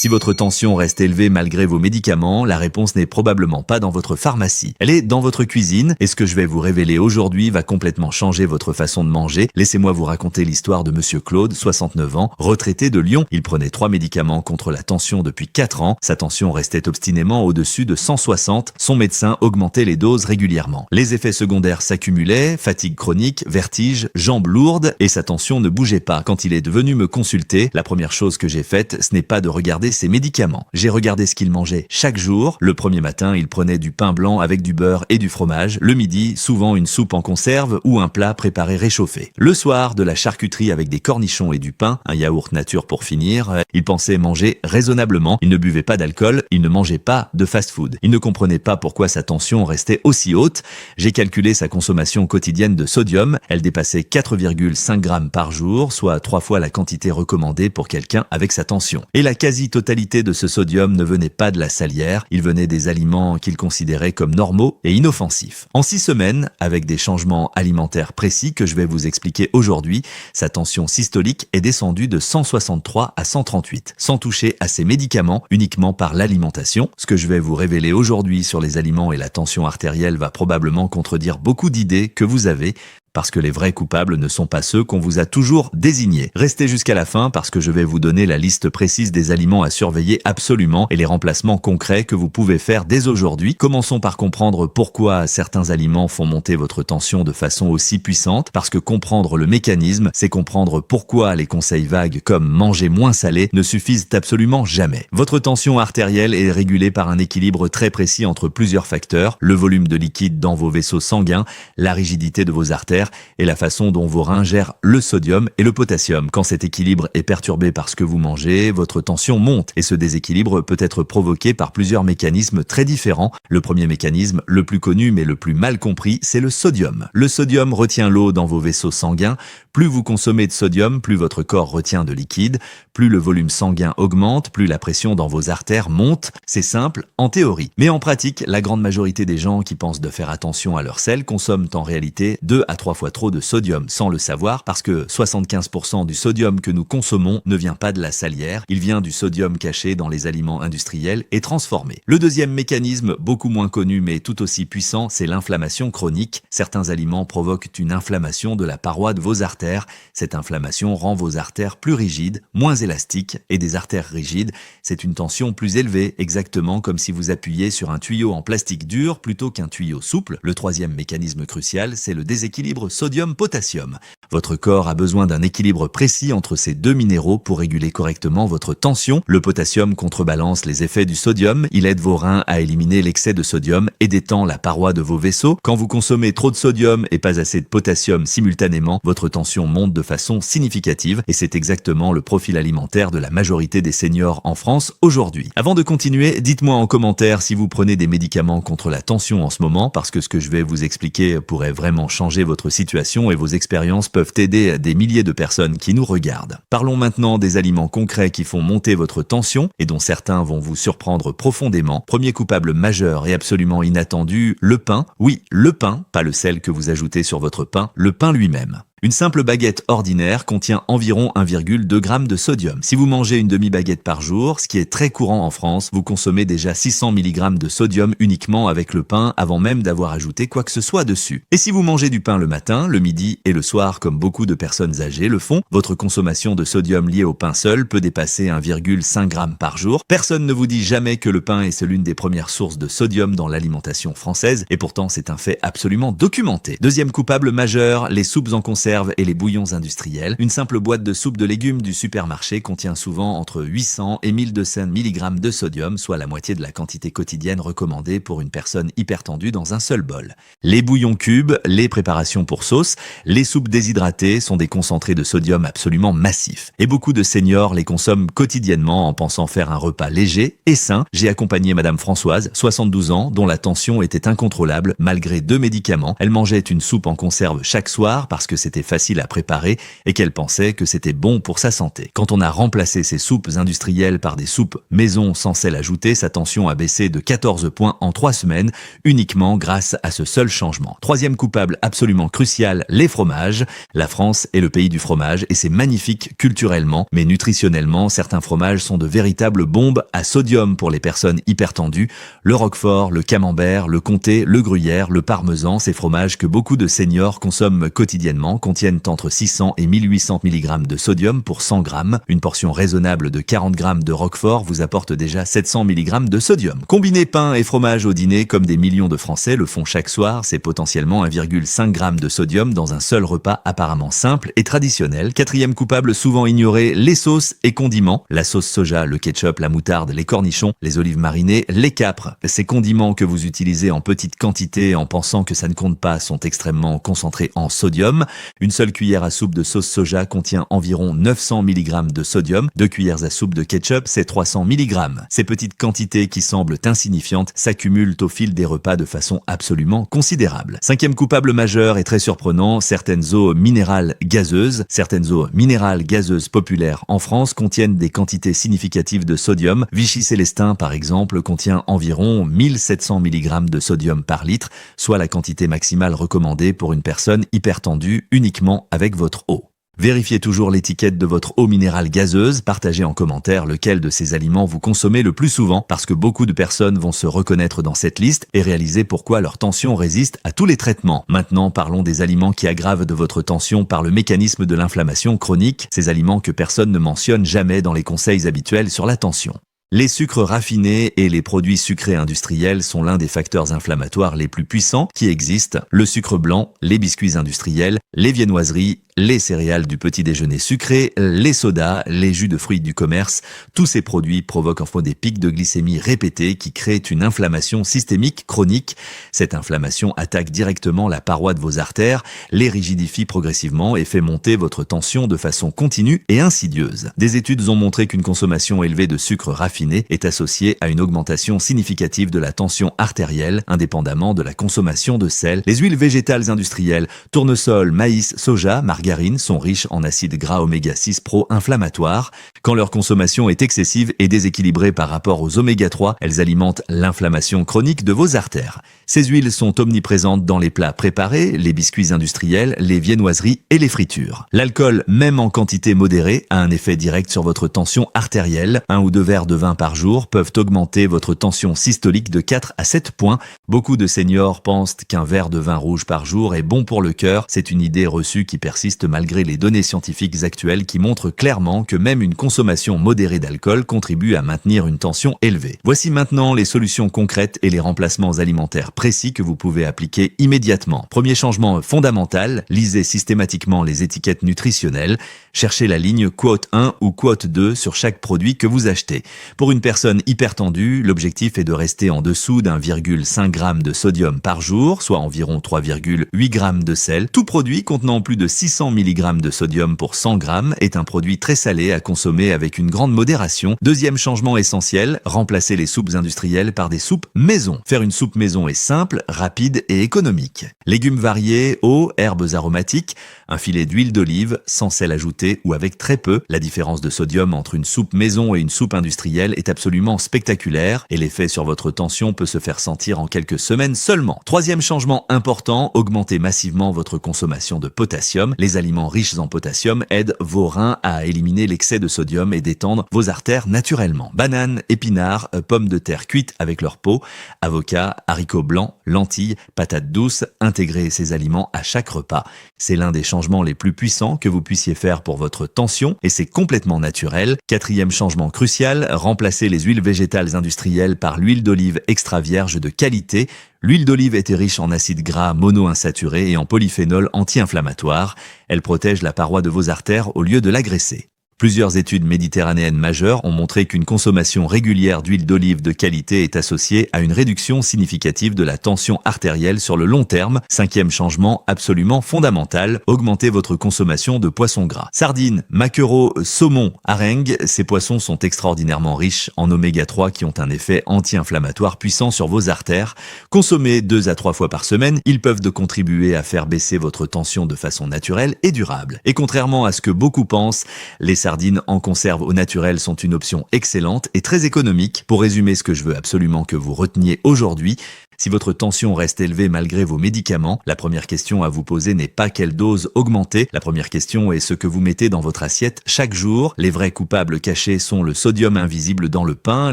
Si votre tension reste élevée malgré vos médicaments, la réponse n'est probablement pas dans votre pharmacie. Elle est dans votre cuisine et ce que je vais vous révéler aujourd'hui va complètement changer votre façon de manger. Laissez-moi vous raconter l'histoire de Monsieur Claude, 69 ans, retraité de Lyon. Il prenait 3 médicaments contre la tension depuis 4 ans. Sa tension restait obstinément au-dessus de 160. Son médecin augmentait les doses régulièrement. Les effets secondaires s'accumulaient, fatigue chronique, vertige, jambes lourdes et sa tension ne bougeait pas. Quand il est venu me consulter, la première chose que j'ai faite, ce n'est pas de regarder ses médicaments. J'ai regardé ce qu'il mangeait chaque jour. Le premier matin, il prenait du pain blanc avec du beurre et du fromage. Le midi, souvent une soupe en conserve ou un plat préparé réchauffé. Le soir, de la charcuterie avec des cornichons et du pain, un yaourt nature pour finir. Il pensait manger raisonnablement. Il ne buvait pas d'alcool, il ne mangeait pas de fast-food. Il ne comprenait pas pourquoi sa tension restait aussi haute. J'ai calculé sa consommation quotidienne de sodium. Elle dépassait 4,5 grammes par jour, soit 3 fois la quantité recommandée pour quelqu'un avec sa tension. Et la quasi-totalité de ce sodium ne venait pas de la salière, il venait des aliments qu'il considérait comme normaux et inoffensifs. En 6 semaines, avec des changements alimentaires précis que je vais vous expliquer aujourd'hui, sa tension systolique est descendue de 163 à 138, sans toucher à ses médicaments, uniquement par l'alimentation. Ce que je vais vous révéler aujourd'hui sur les aliments et la tension artérielle va probablement contredire beaucoup d'idées que vous avez, parce que les vrais coupables ne sont pas ceux qu'on vous a toujours désignés. Restez jusqu'à la fin parce que je vais vous donner la liste précise des aliments à surveiller absolument et les remplacements concrets que vous pouvez faire dès aujourd'hui. Commençons par comprendre pourquoi certains aliments font monter votre tension de façon aussi puissante, parce que comprendre le mécanisme, c'est comprendre pourquoi les conseils vagues comme manger moins salé ne suffisent absolument jamais. Votre tension artérielle est régulée par un équilibre très précis entre plusieurs facteurs, le volume de liquide dans vos vaisseaux sanguins, la rigidité de vos artères, et la façon dont vos reins gèrent le sodium et le potassium. Quand cet équilibre est perturbé par ce que vous mangez, votre tension monte et ce déséquilibre peut être provoqué par plusieurs mécanismes très différents. Le premier mécanisme, le plus connu mais le plus mal compris, c'est le sodium. Le sodium retient l'eau dans vos vaisseaux sanguins. Plus vous consommez de sodium, plus votre corps retient de liquide, plus le volume sanguin augmente, plus la pression dans vos artères monte. C'est simple en théorie. Mais en pratique, la grande majorité des gens qui pensent de faire attention à leur sel consomment en réalité 2 à 3 fois trop de sodium sans le savoir, parce que 75% du sodium que nous consommons ne vient pas de la salière, il vient du sodium caché dans les aliments industriels et transformés. Le deuxième mécanisme, beaucoup moins connu mais tout aussi puissant, c'est l'inflammation chronique. Certains aliments provoquent une inflammation de la paroi de vos artères. Cette inflammation rend vos artères plus rigides, moins élastiques, et des artères rigides, c'est une tension plus élevée, exactement comme si vous appuyiez sur un tuyau en plastique dur plutôt qu'un tuyau souple. Le troisième mécanisme crucial, c'est le déséquilibre sodium-potassium. Votre corps a besoin d'un équilibre précis entre ces deux minéraux pour réguler correctement votre tension. Le potassium contrebalance les effets du sodium, il aide vos reins à éliminer l'excès de sodium et détend la paroi de vos vaisseaux. Quand vous consommez trop de sodium et pas assez de potassium simultanément, votre tension monte de façon significative et c'est exactement le profil alimentaire de la majorité des seniors en France aujourd'hui. Avant de continuer, dites-moi en commentaire si vous prenez des médicaments contre la tension en ce moment, parce que ce que je vais vous expliquer pourrait vraiment changer votre situation et vos expériences peuvent aider des milliers de personnes qui nous regardent. Parlons maintenant des aliments concrets qui font monter votre tension et dont certains vont vous surprendre profondément. Premier coupable majeur et absolument inattendu, le pain. Oui, le pain, pas le sel que vous ajoutez sur votre pain, le pain lui-même. Une simple baguette ordinaire contient environ 1,2 g de sodium. Si vous mangez une demi-baguette par jour, ce qui est très courant en France, vous consommez déjà 600 mg de sodium uniquement avec le pain avant même d'avoir ajouté quoi que ce soit dessus. Et si vous mangez du pain le matin, le midi et le soir comme beaucoup de personnes âgées le font, votre consommation de sodium liée au pain seul peut dépasser 1,5 g par jour. Personne ne vous dit jamais que le pain est l'une des premières sources de sodium dans l'alimentation française et pourtant c'est un fait absolument documenté. Deuxième coupable majeur, les soupes en conserve et les bouillons industriels. Une simple boîte de soupe de légumes du supermarché contient souvent entre 800 et 1200 mg de sodium, soit la moitié de la quantité quotidienne recommandée pour une personne hypertendue dans un seul bol. Les bouillons cubes, les préparations pour sauce, les soupes déshydratées sont des concentrés de sodium absolument massifs. Et beaucoup de seniors les consomment quotidiennement en pensant faire un repas léger et sain. J'ai accompagné Madame Françoise, 72 ans, dont la tension était incontrôlable malgré 2 médicaments. Elle mangeait une soupe en conserve chaque soir parce que c'était était facile à préparer et qu'elle pensait que c'était bon pour sa santé. Quand on a remplacé ces soupes industrielles par des soupes maison sans sel ajouté, sa tension a baissé de 14 points en 3 semaines, uniquement grâce à ce seul changement. Troisième coupable absolument crucial, les fromages. La France est le pays du fromage et c'est magnifique culturellement, mais nutritionnellement, certains fromages sont de véritables bombes à sodium pour les personnes hypertendues. Le Roquefort, le Camembert, le Comté, le Gruyère, le Parmesan, ces fromages que beaucoup de seniors consomment quotidiennement, contiennent entre 600 et 1800 mg de sodium pour 100 g. Une portion raisonnable de 40 g de Roquefort vous apporte déjà 700 mg de sodium. Combiner pain et fromage au dîner comme des millions de Français le font chaque soir, c'est potentiellement 1,5 g de sodium dans un seul repas apparemment simple et traditionnel. Quatrième coupable souvent ignoré, les sauces et condiments. La sauce soja, le ketchup, la moutarde, les cornichons, les olives marinées, les capres. Ces condiments que vous utilisez en petite quantité en pensant que ça ne compte pas sont extrêmement concentrés en sodium. Une seule cuillère à soupe de sauce soja contient environ 900 mg de sodium. 2 cuillères à soupe de ketchup, c'est 300 mg. Ces petites quantités qui semblent insignifiantes s'accumulent au fil des repas de façon absolument considérable. Cinquième coupable majeur et très surprenant, certaines eaux minérales gazeuses. Certaines eaux minérales gazeuses populaires en France contiennent des quantités significatives de sodium. Vichy Célestin, par exemple, contient environ 1700 mg de sodium par litre, soit la quantité maximale recommandée pour une personne hypertendue uniquement avec votre eau. Vérifiez toujours l'étiquette de votre eau minérale gazeuse, partagez en commentaire lequel de ces aliments vous consommez le plus souvent parce que beaucoup de personnes vont se reconnaître dans cette liste et réaliser pourquoi leur tension résiste à tous les traitements. Maintenant, parlons des aliments qui aggravent de votre tension par le mécanisme de l'inflammation chronique, ces aliments que personne ne mentionne jamais dans les conseils habituels sur la tension. Les sucres raffinés et les produits sucrés industriels sont l'un des facteurs inflammatoires les plus puissants qui existent. Le sucre blanc, les biscuits industriels, les viennoiseries, les céréales du petit déjeuner sucré, les sodas, les jus de fruits du commerce, tous ces produits provoquent enfin des pics de glycémie répétés qui créent une inflammation systémique chronique. Cette inflammation attaque directement la paroi de vos artères, les rigidifie progressivement et fait monter votre tension de façon continue et insidieuse. Des études ont montré qu'une consommation élevée de sucre raffiné est associée à une augmentation significative de la tension artérielle, indépendamment de la consommation de sel. Les huiles végétales industrielles, tournesol, maïs, soja, margarine, sont riches en acides gras oméga 6 pro-inflammatoires. Quand leur consommation est excessive et déséquilibrée par rapport aux oméga 3, elles alimentent l'inflammation chronique de vos artères. Ces huiles sont omniprésentes dans les plats préparés, les biscuits industriels, les viennoiseries et les fritures. L'alcool, même en quantité modérée, a un effet direct sur votre tension artérielle. 1 ou 2 verres de vin par jour peuvent augmenter votre tension systolique de 4 à 7 points. Beaucoup de seniors pensent qu'un verre de vin rouge par jour est bon pour le cœur. C'est une idée reçue qui persiste malgré les données scientifiques actuelles qui montrent clairement que même une consommation modérée d'alcool contribue à maintenir une tension élevée. Voici maintenant les solutions concrètes et les remplacements alimentaires précis que vous pouvez appliquer immédiatement. Premier changement fondamental, lisez systématiquement les étiquettes nutritionnelles. Cherchez la ligne quote 1 ou quote 2 sur chaque produit que vous achetez. Pour une personne hypertendue, l'objectif est de rester en dessous d'1,5 g de sodium par jour, soit environ 3,8 g de sel. Tout produit contenant plus de 600 mg de sodium pour 100 g est un produit très salé à consommer avec une grande modération. Deuxième changement essentiel, remplacer les soupes industrielles par des soupes maison. Faire une soupe maison est simple, rapide et économique. Légumes variés, eau, herbes aromatiques, un filet d'huile d'olive, sans sel ajouté ou avec très peu. La différence de sodium entre une soupe maison et une soupe industrielle est absolument spectaculaire et l'effet sur votre tension peut se faire sentir en quelques semaines seulement. Troisième changement important, augmentez massivement votre consommation de potassium. Les aliments riches en potassium aident vos reins à éliminer l'excès de sodium et détendre vos artères naturellement. Bananes, épinards, pommes de terre cuites avec leur peau, avocats, haricots blancs, lentilles, patates douces, intégrez ces aliments à chaque repas. C'est l'un des changements les plus puissants que vous puissiez faire pour votre tension et c'est complètement naturel. Quatrième changement crucial, remplacez les huiles végétales industrielles par l'huile d'olive extra vierge de qualité. L'huile d'olive est riche en acides gras monoinsaturés et en polyphénols anti-inflammatoires. Elle protège la paroi de vos artères au lieu de l'agresser. Plusieurs études méditerranéennes majeures ont montré qu'une consommation régulière d'huile d'olive de qualité est associée à une réduction significative de la tension artérielle sur le long terme. Cinquième changement absolument fondamental, augmentez votre consommation de poissons gras. Sardines, maquereaux, saumon, harengue, ces poissons sont extraordinairement riches en oméga 3 qui ont un effet anti-inflammatoire puissant sur vos artères. Consommez 2 à 3 fois par semaine, ils peuvent contribuer à faire baisser votre tension de façon naturelle et durable. Et contrairement à ce que beaucoup pensent, les sardines en conserve au naturel sont une option excellente et très économique. Pour résumer ce que je veux absolument que vous reteniez aujourd'hui, si votre tension reste élevée malgré vos médicaments, la première question à vous poser n'est pas quelle dose augmenter. La première question est ce que vous mettez dans votre assiette chaque jour. Les vrais coupables cachés sont le sodium invisible dans le pain,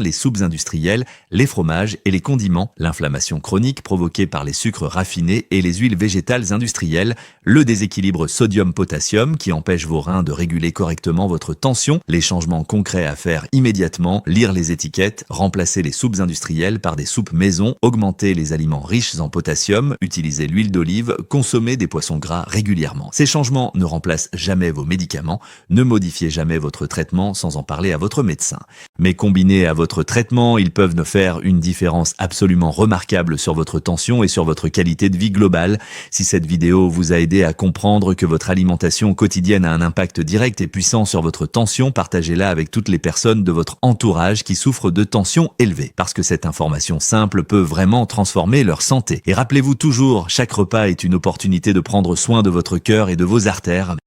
les soupes industrielles, les fromages et les condiments, l'inflammation chronique provoquée par les sucres raffinés et les huiles végétales industrielles, le déséquilibre sodium-potassium qui empêche vos reins de réguler correctement votre tension, les changements concrets à faire immédiatement, lire les étiquettes, remplacer les soupes industrielles par des soupes maison, augmenter les aliments riches en potassium, utilisez l'huile d'olive, consommez des poissons gras régulièrement. Ces changements ne remplacent jamais vos médicaments, ne modifiez jamais votre traitement sans en parler à votre médecin. Mais combinés à votre traitement, ils peuvent faire une différence absolument remarquable sur votre tension et sur votre qualité de vie globale. Si cette vidéo vous a aidé à comprendre que votre alimentation quotidienne a un impact direct et puissant sur votre tension, partagez-la avec toutes les personnes de votre entourage qui souffrent de tension élevée. Parce que cette information simple peut vraiment transformer leur santé. Et rappelez-vous toujours, chaque repas est une opportunité de prendre soin de votre cœur et de vos artères.